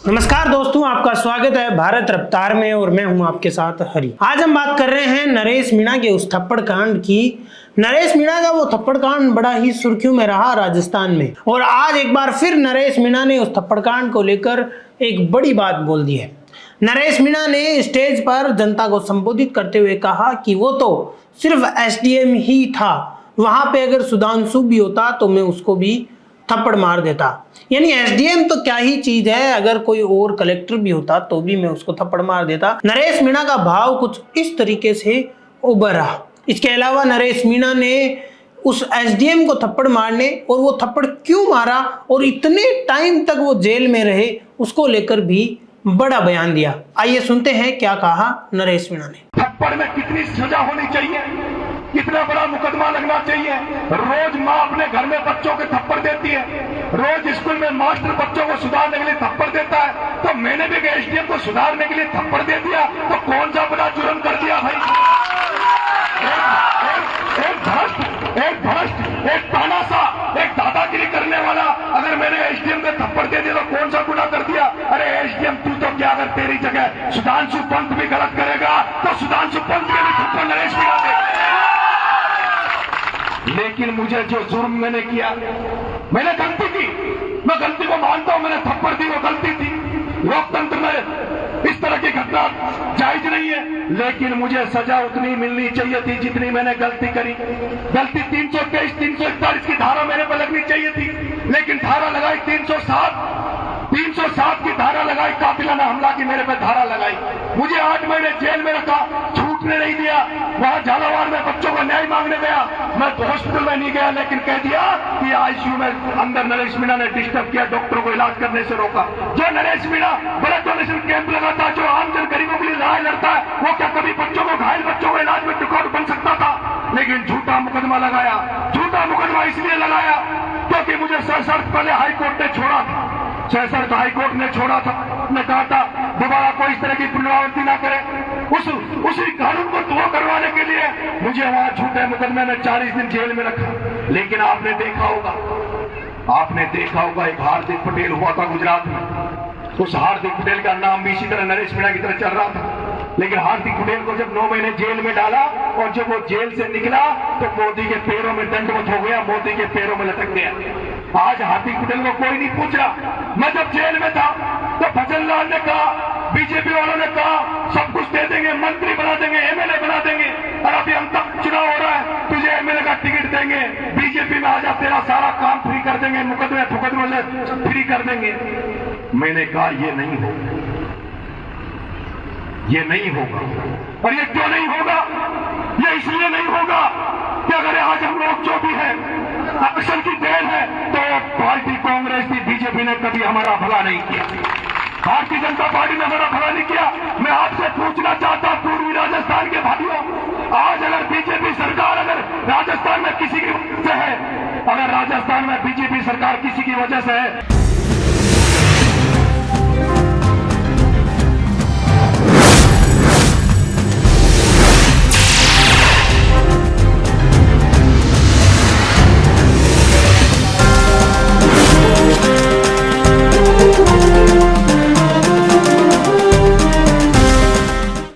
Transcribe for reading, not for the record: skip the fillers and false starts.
नमस्कार दोस्तों, आपका स्वागत है भारत रफ्तार में और मैं हूं आपके साथ हरी। आज हम बात कर रहे हैं नरेश मीणा के उस थप्पड़ कांड की। नरेश मीणा का वो थप्पड़ कांड बड़ा ही सुर्खियों में रहा राजस्थान में, और आज एक बार फिर नरेश मीणा ने उस थप्पड़ कांड को लेकर एक बड़ी बात बोल दी है। नरेश मीणा ने स्टेज पर जनता को संबोधित करते हुए कहा कि वो तो सिर्फ एसडीएम ही था, वहां पे अगर सुधांशु भी होता तो मैं उसको भी थप्पड़ मार देता। यानी एसडीएम तो क्या ही चीज है, अगर कोई और कलेक्टर भी होता तो भी मैं उसको थप्पड़ मार देता। नरेश मीणा का भाव कुछ इस तरीके से उभरा। इसके अलावा नरेश मीणा ने उस एसडीएम को थप्पड़ मारने और वो थप्पड़ क्यों मारा और इतने टाइम तक वो जेल में रहे उसको लेकर भी बड़ा बयान दिया। आइए सुनते हैं क्या कहा नरेश मीणा ने। थप्पड़ में कितनी सजा होनी चाहिए, कितना बड़ा मुकदमा लगना चाहिए। रोज माँ अपने घर में बच्चों के थप्पड़ देती है, रोज स्कूल में मास्टर बच्चों को सुधारने के लिए थप्पड़ देता है, तो मैंने भी एसडीएम को सुधारने के लिए थप्पड़ दे दिया तो कौन सा बड़ा जुर्म कर दिया भाई। एक भ्रष्ट, एक तानाशाह, एक दादागिरी करने वाला अगर मैंने एसडीएम को थप्पड़ दे दिया तो कौन सा गुनाह कर दिया। अरे एसडीएम तू तो क्या, अगर तेरी जगह सुधांशु पंत भी गलत करेगा तो सुधांशु पंत के भी थप्पड़ नरेश मीणा दे। लेकिन मुझे जो जुर्म मैंने किया, मैंने गलती की, मैं गलती को मानता हूं, मैंने थप्पड़ दी वो गलती थी। लोकतंत्र में इस तरह की घटना जायज नहीं है, लेकिन मुझे सजा उतनी मिलनी चाहिए थी जितनी मैंने गलती करी। गलती 323, 341 की धारा मेरे पर लगनी चाहिए थी, लेकिन धारा लगाई 307 की धारा लगाई, कातिलाना हमला की मेरे पे धारा लगाई। मुझे 8 महीने जेल में रखा, छूटने नहीं दिया। वहां झालावाड़ में बच्चों को न्याय मांगने गया, मैं तो हॉस्पिटल में नहीं गया, लेकिन कह दिया कि आईसीयू में अंदर नरेश मीणा ने डिस्टर्ब किया, डॉक्टरों को इलाज करने से रोका। जो नरेश मीणा बड़ा डोनेशन कैंप लगाता, जो आमजन गरीबों के लिए लड़ाई लड़ता है, वो क्या कभी बच्चों को, घायल बच्चों को इलाज में रुकावट बन सकता था? लेकिन झूठा मुकदमा लगाया। झूठा मुकदमा इसलिए लगाया क्योंकि मुझे सशर्त पहले हाईकोर्ट ने छोड़ा था, सशर्त हाईकोर्ट ने छोड़ा था, ने कहा था दोबारा कोई इस तरह की पुनरावृत्ति ना करे। उसी कानून को धो करवाने के लिए मुझे वहां झूठे मुकदमे में 40 दिन जेल में रखा। लेकिन आपने देखा होगा एक हार्दिक पटेल हुआ था गुजरात में, उस हार्दिक पटेल का नाम भी इसी तरह नरेश मीणा की तरह चल रहा था। लेकिन हार्दिक पटेल को जब 9 महीने जेल में डाला और जब वो जेल से निकला तो मोदी के पैरों में दंडवत हो गया, मोदी के पैरों में लटक गया। आज हार्दिक पटेल को कोई नहीं पूछ रहा। मैं जब जेल में था तो भजन लाल ने कहा, बीजेपी वालों ने कहा सब कुछ दे देंगे, मंत्री बना देंगे, एमएलए बना देंगे, और अभी हम तक चुनाव हो रहा है, तुझे एमएलए का टिकट देंगे, बीजेपी में आजा, तेरा सारा काम फ्री कर देंगे, मुकदमे फ्री कर देंगे। मैंने कहा ये नहीं होगा, ये नहीं होगा। और ये क्यों नहीं होगा? ये इसलिए नहीं होगा कि अगर आज हम लोग जो भी है अक्सर की देर है, तो पार्टी कांग्रेस की, बीजेपी ने कभी हमारा भला नहीं किया, भारतीय जनता पार्टी ने हमारा भला नहीं किया। मैं आपसे पूछना चाहता हूं पूर्वी राजस्थान के भाइयों, आज अगर बीजेपी सरकार अगर राजस्थान में किसी की वजह से है, अगर राजस्थान में बीजेपी सरकार किसी की वजह से है,